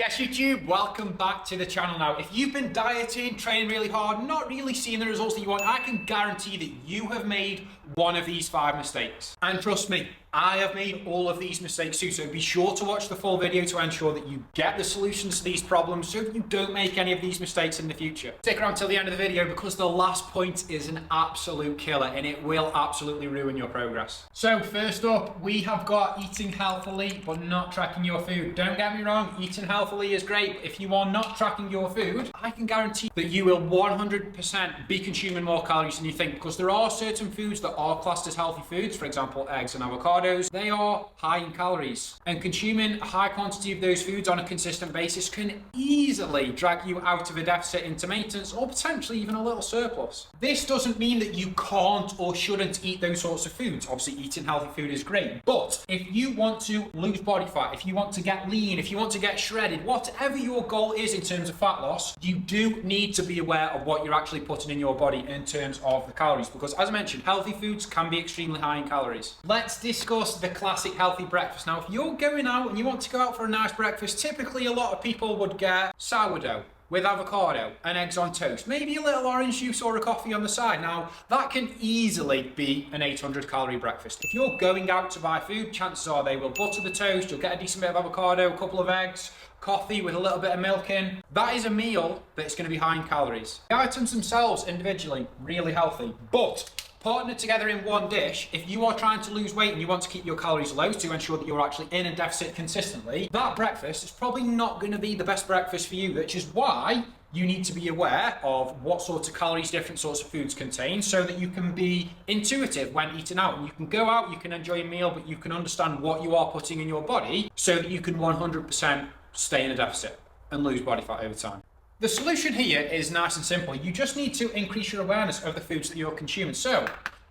Yes, YouTube, welcome back to the channel. Now, if you've been dieting, training really hard, not really seeing the results that you want, I can guarantee that you have made one of these 5 mistakes. And trust me, I have made all of these mistakes too, so be sure to watch the full video to ensure that you get the solutions to these problems so that you don't make any of these mistakes in the future. Stick around till the end of the video because the last point is an absolute killer and it will absolutely ruin your progress. So first up, we have got eating healthily but not tracking your food. Don't get me wrong, eating healthily is great. If you are not tracking your food, I can guarantee that you will 100% be consuming more calories than you think, because there are certain foods that are classed as healthy foods, for example, eggs and avocados. They are high in calories, and consuming a high quantity of those foods on a consistent basis can easily drag you out of a deficit into maintenance or potentially even a little surplus. This doesn't mean that you can't or shouldn't eat those sorts of foods. Obviously, eating healthy food is great, but if you want to lose body fat, if you want to get lean, if you want to get shredded, whatever your goal is in terms of fat loss, you do need to be aware of what you're actually putting in your body in terms of the calories, because as I mentioned, healthy foods can be extremely high in calories. Let's discuss the classic healthy breakfast. Now, if you're going out and you want to go out for a nice breakfast, typically a lot of people would get sourdough with avocado and eggs on toast, maybe a little orange juice or a coffee on the side. Now, that can easily be an 800 calorie breakfast. If you're going out to buy food, chances are they will butter the toast, you'll get a decent bit of avocado, a couple of eggs, coffee with a little bit of milk in. That is a meal that's going to be high in calories. The items themselves individually, really healthy, but partnered together in one dish, if you are trying to lose weight and you want to keep your calories low to ensure that you're actually in a deficit consistently, that breakfast is probably not going to be the best breakfast for you, which is why you need to be aware of what sorts of calories different sorts of foods contain so that you can be intuitive when eating out. And you can go out, you can enjoy a meal, but you can understand what you are putting in your body so that you can 100% stay in a deficit and lose body fat over time. The solution here is nice and simple. You just need to increase your awareness of the foods that you're consuming. So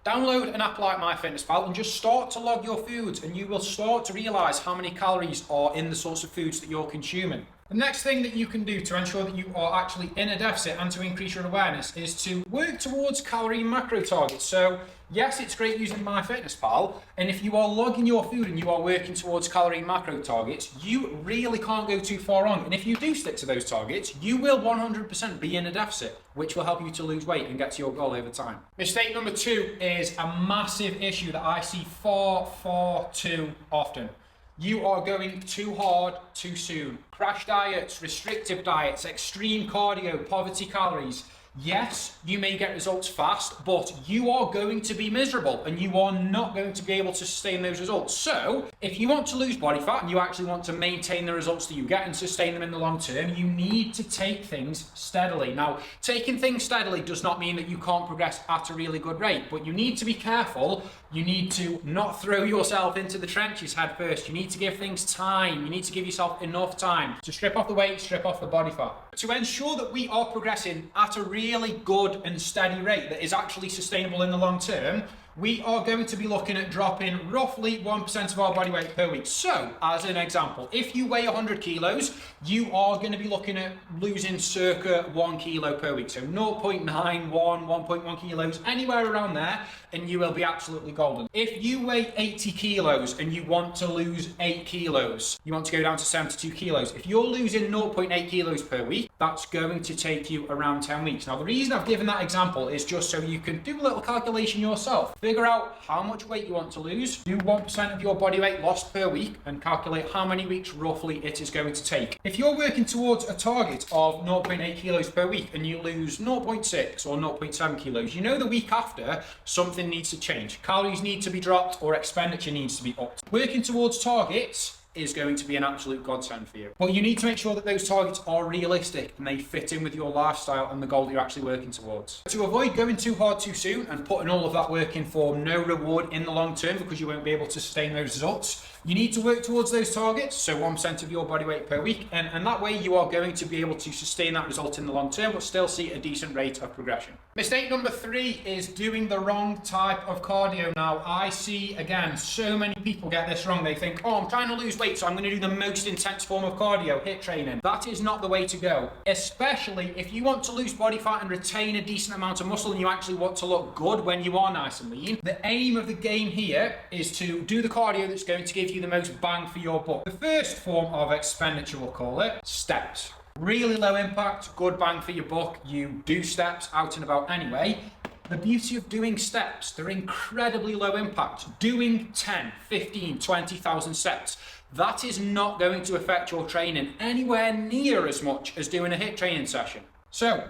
download an app like MyFitnessPal and just start to log your foods, and you will start to realize how many calories are in the sorts of foods that you're consuming. The next thing that you can do to ensure that you are actually in a deficit and to increase your awareness is to work towards calorie and macro targets. So yes, it's great using MyFitnessPal, and if you are logging your food and you are working towards calorie and macro targets, you really can't go too far wrong. And if you do stick to those targets, you will 100% be in a deficit, which will help you to lose weight and get to your goal over time. Mistake number 2 is a massive issue that I see far too often. You are going too hard too soon. Crash diets, restrictive diets, extreme cardio, poverty calories. Yes, you may get results fast, but you are going to be miserable and you are not going to be able to sustain those results. So if you want to lose body fat and you actually want to maintain the results that you get and sustain them in the long term, you need to take things steadily. Now, taking things steadily does not mean that you can't progress at a really good rate, but you need to be careful. You need to not throw yourself into the trenches head first. You need to give things time. You need to give yourself enough time to strip off the weight, strip off the body fat. To ensure that we are progressing at a really good and steady rate that is actually sustainable in the long term, we are going to be looking at dropping roughly 1% of our body weight per week. So, as an example, if you weigh 100 kilos, you are going to be looking at losing circa 1 kilo per week. So 0.91, 1.1 kilos, anywhere around there, and you will be absolutely golden. If you weigh 80 kilos and you want to lose 8 kilos, you want to go down to 72 kilos. If you're losing 0.8 kilos per week, that's going to take you around 10 weeks. Now, the reason I've given that example is just so you can do a little calculation yourself. Figure out how much weight you want to lose, do 1% of your body weight lost per week, and calculate how many weeks roughly it is going to take. If you're working towards a target of 0.8 kilos per week and you lose 0.6 or 0.7 kilos, you know the week after something needs to change. Calories need to be dropped or expenditure needs to be upped. Working towards targets is going to be an absolute godsend for you. But you need to make sure that those targets are realistic and they fit in with your lifestyle and the goal that you're actually working towards. To avoid going too hard too soon and putting all of that work in for no reward in the long term because you won't be able to sustain those results, you need to work towards those targets, so 1% of your body weight per week, and that way you are going to be able to sustain that result in the long term but still see a decent rate of progression. Mistake number 3 is doing the wrong type of cardio. Now, I see, again, so many people get this wrong. They think, oh, I'm trying to lose weight, so I'm going to do the most intense form of cardio, HIIT training. That is not the way to go, especially if you want to lose body fat and retain a decent amount of muscle and you actually want to look good when you are nice and lean. The aim of the game here is to do the cardio that's going to give give you the most bang for your buck. The first form of expenditure, we'll call it, steps. Really low impact, good bang for your buck. You do steps out and about anyway. The beauty of doing steps, they're incredibly low impact. Doing 10, 15, 20,000 steps, that is not going to affect your training anywhere near as much as doing a HIIT training session. So,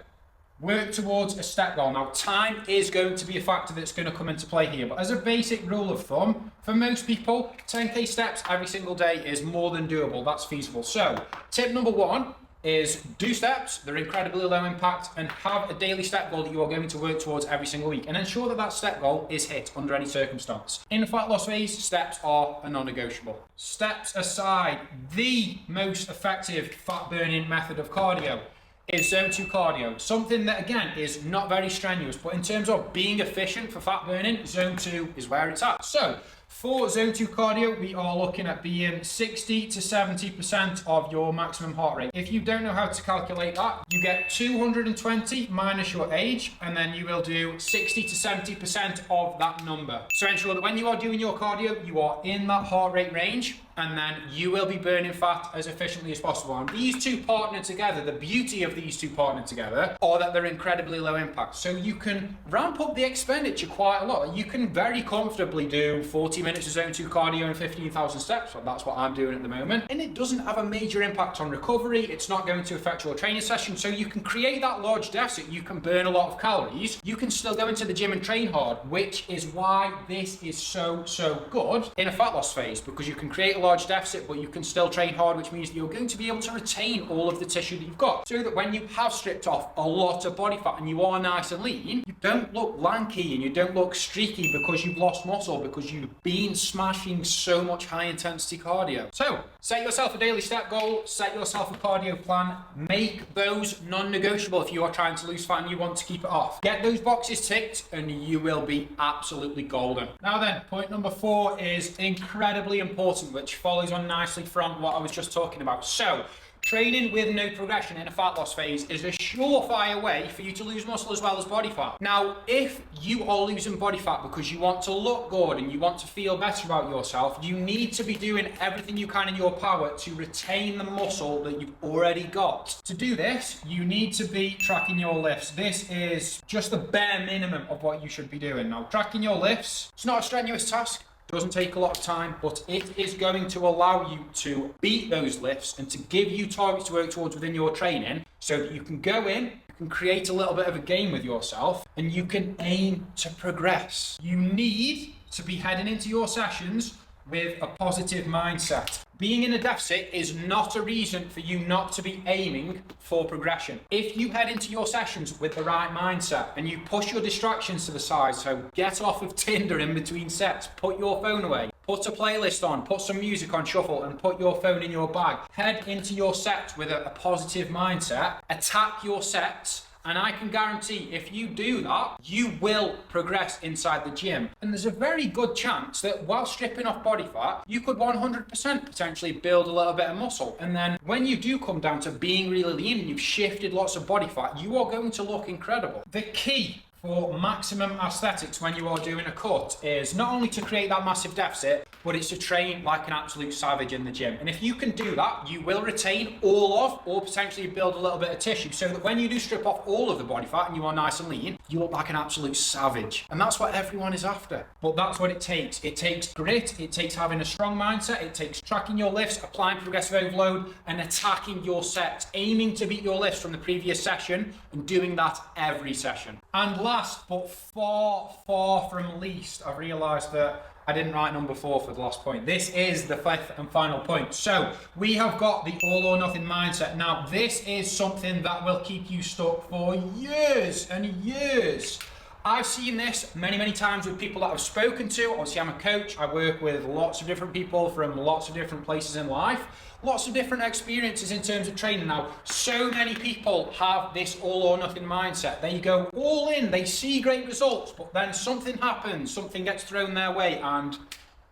work towards a step goal. Now, time is going to be a factor that's going to come into play here, but as a basic rule of thumb, for most people, 10k steps every single day is more than doable. That's feasible. So, tip number one is do steps, they're incredibly low impact, and have a daily step goal that you are going to work towards every single week, and ensure that that step goal is hit under any circumstance. In the fat loss phase, steps are a non-negotiable. Steps aside, the most effective fat burning method of cardio is zone 2 cardio. Something that, again, is not very strenuous, but in terms of being efficient for fat burning, zone 2 is where it's at. So, for zone 2 cardio, we are looking at being 60 to 70% of your maximum heart rate. If you don't know how to calculate that, you get 220 minus your age, and then you will do 60 to 70% of that number. So ensure that when you are doing your cardio, you are in that heart rate range, and then you will be burning fat as efficiently as possible. And these two partner together, the beauty of these two partner together, are that they're incredibly low impact. So you can ramp up the expenditure quite a lot. You can very comfortably do 40 minutes of zone 2 cardio and 15,000 steps. Well, that's what I'm doing at the moment. And it doesn't have a major impact on recovery. It's not going to affect your training session. So you can create that large deficit. You can burn a lot of calories. You can still go into the gym and train hard, which is why this is so good in a fat loss phase, because you can create a large deficit, but you can still train hard, which means that you're going to be able to retain all of the tissue that you've got, so that when you have stripped off a lot of body fat and you are nice and lean, you don't look lanky and you don't look streaky because you've lost muscle, because you've been smashing so much high intensity cardio. So set yourself a daily step goal, set yourself a cardio plan, make those non-negotiable if you are trying to lose fat and you want to keep it off. Get those boxes ticked and you will be absolutely golden. Now then, point number 4 is incredibly important, which follows on nicely from what I was just talking about. So, training with no progression in a fat loss phase is a surefire way for you to lose muscle as well as body fat. Now, if you are losing body fat because you want to look good and you want to feel better about yourself, you need to be doing everything you can in your power to retain the muscle that you've already got. To do this, you need to be tracking your lifts. This is just the bare minimum of what you should be doing. Now, tracking your lifts, it's not a strenuous task. Doesn't take a lot of time, but it is going to allow you to beat those lifts and to give you targets to work towards within your training, so that you can go in, you can create a little bit of a game with yourself, and you can aim to progress. You need to be heading into your sessions with a positive mindset. Being in a deficit is not a reason for you not to be aiming for progression. If you head into your sessions with the right mindset and you push your distractions to the side, so get off of Tinder in between sets, put your phone away, put a playlist on, put some music on shuffle and put your phone in your bag. Head into your set with a positive mindset, attack your sets, and I can guarantee if you do that, you will progress inside the gym. And there's a very good chance that while stripping off body fat, you could 100% potentially build a little bit of muscle. And then when you do come down to being really lean and you've shifted lots of body fat, you are going to look incredible. The key for maximum aesthetics when you are doing a cut is not only to create that massive deficit, but it's to train like an absolute savage in the gym. And if you can do that, you will retain all of, or potentially build a little bit of tissue, so that when you do strip off all of the body fat and you are nice and lean, you look like an absolute savage. And that's what everyone is after. But that's what it takes. It takes grit, it takes having a strong mindset, it takes tracking your lifts, applying progressive overload, and attacking your sets, aiming to beat your lifts from the previous session, and doing that every session. And last, but far from least, I've realised that I didn't write number 4 for the last point. This is the 5th and final point. So we have got the all or nothing mindset. Now, this is something that will keep you stuck for years and years. I've seen this many times with people that I've spoken to. Obviously, I'm a coach. I work with lots of different people from lots of different places in life. Lots of different experiences in terms of training. Now, so many people have this all or nothing mindset. They go all in, they see great results, but then something happens, something gets thrown their way and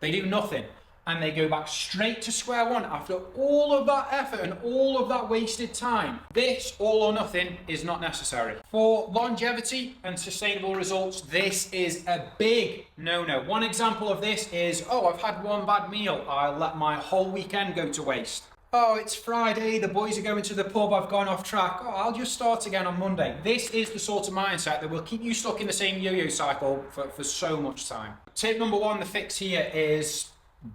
they do nothing. and they go back straight to square one after all of that effort and all of that wasted time. This all or nothing is not necessary. For longevity and sustainable results, this is a big no-no. One example of this is, oh, I've had one bad meal, I let my whole weekend go to waste. Oh, it's Friday, the boys are going to the pub, I've gone off track. Oh, I'll just start again on Monday. This is the sort of mindset that will keep you stuck in the same yo-yo cycle for so much time. Tip number one, the fix here is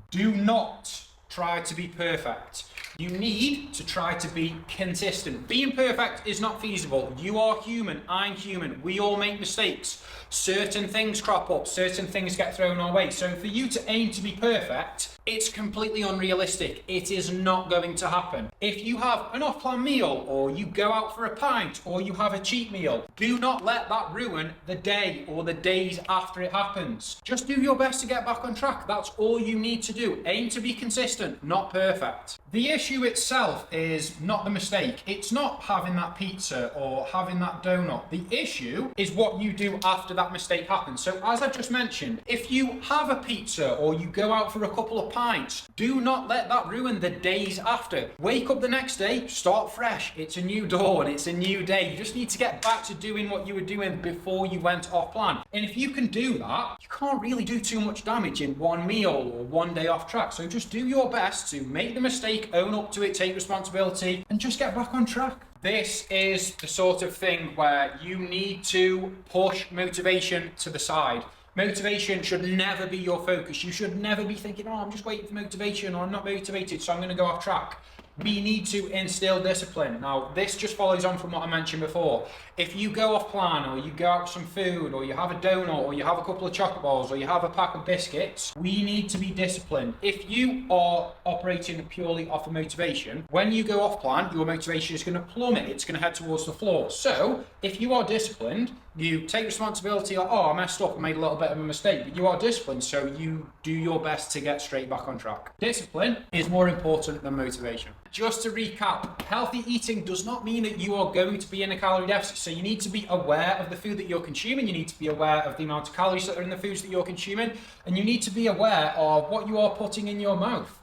do not try to be perfect. You need to try to be consistent. Being perfect is not feasible. You are human, I'm human, we all make mistakes. Certain things crop up, certain things get thrown our way. So for you to aim to be perfect, it's completely unrealistic. It is not going to happen. If you have an off-plan meal, or you go out for a pint, or you have a cheat meal, do not let that ruin the day or the days after it happens. Just do your best to get back on track. That's all you need to do. Aim to be consistent, not perfect. The issue itself is not the mistake. It's not having that pizza or having that donut. The issue is what you do after that mistake happens. So as I've just mentioned, if you have a pizza or you go out for a couple of pints, do not let that ruin the days after. Wake up the next day, start fresh. It's a new dawn, it's a new day. You just need to get back to doing what you were doing before you went off plan. And if you can do that, you can't really do too much damage in one meal or one day off track. So just do your best to make the mistake, own up to it, take responsibility, and just get back on track. This is the sort of thing where you need to push motivation to the side. Motivation should never be your focus. You should never be thinking, oh, I'm just waiting for motivation, or I'm not motivated, so I'm going to go off track. We need to instill discipline. Now, this just follows on from what I mentioned before. If you go off plan, or you go out with some food, or you have a donut, or you have a couple of chocolate balls, or you have a pack of biscuits, we need to be disciplined. If you are operating purely off of motivation, when you go off plan, your motivation is going to plummet. It's going to head towards the floor. So, if you are disciplined, you take responsibility, like, oh, I messed up, I made a little bit of a mistake, but you are disciplined, so you do your best to get straight back on track. Discipline is more important than motivation. Just to recap, healthy eating does not mean that you are going to be in a calorie deficit. So you need to be aware of the food that you're consuming. You need to be aware of the amount of calories that are in the foods that you're consuming. And you need to be aware of what you are putting in your mouth.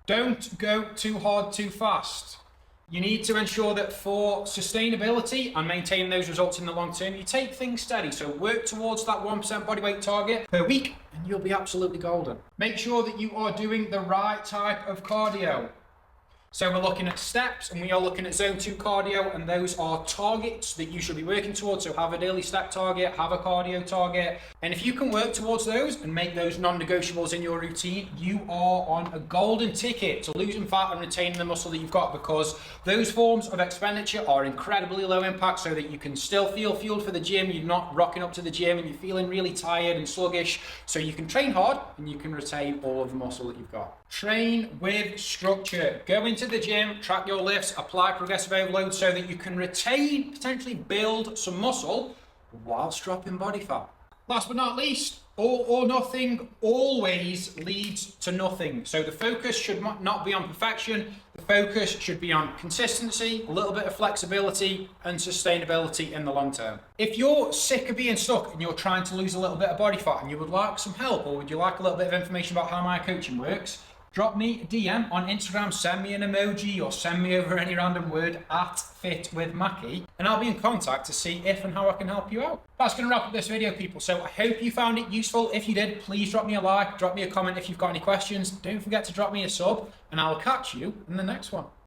Don't go too hard too fast. You need to ensure that for sustainability and maintaining those results in the long term, you take things steady. So work towards that 1% body weight target per week and you'll be absolutely golden. Make sure that you are doing the right type of cardio. So we're looking at steps and we are looking at zone 2 cardio, and those are targets that you should be working towards. So have a daily step target, have a cardio target. And if you can work towards those and make those non-negotiables in your routine, you are on a golden ticket to losing fat and retaining the muscle that you've got, because those forms of expenditure are incredibly low impact, so that you can still feel fueled for the gym. You're not rocking up to the gym and you're feeling really tired and sluggish. So you can train hard and you can retain all of the muscle that you've got. Train with structure. Go into the gym, track your lifts, apply progressive overload so that you can retain, potentially build some muscle whilst dropping body fat. Last but not least, all or nothing always leads to nothing. So the focus should not be on perfection. The focus should be on consistency, a little bit of flexibility, and sustainability in the long term. If you're sick of being stuck and you're trying to lose a little bit of body fat and you would like some help, or would you like a little bit of information about how my coaching works, drop me a DM on Instagram, send me an emoji, or send me over any random word at FitWithMackie, and I'll be in contact to see if and how I can help you out. That's going to wrap up this video, people. So I hope you found it useful. If you did, please drop me a like, drop me a comment if you've got any questions. Don't forget to drop me a sub, and I'll catch you in the next one.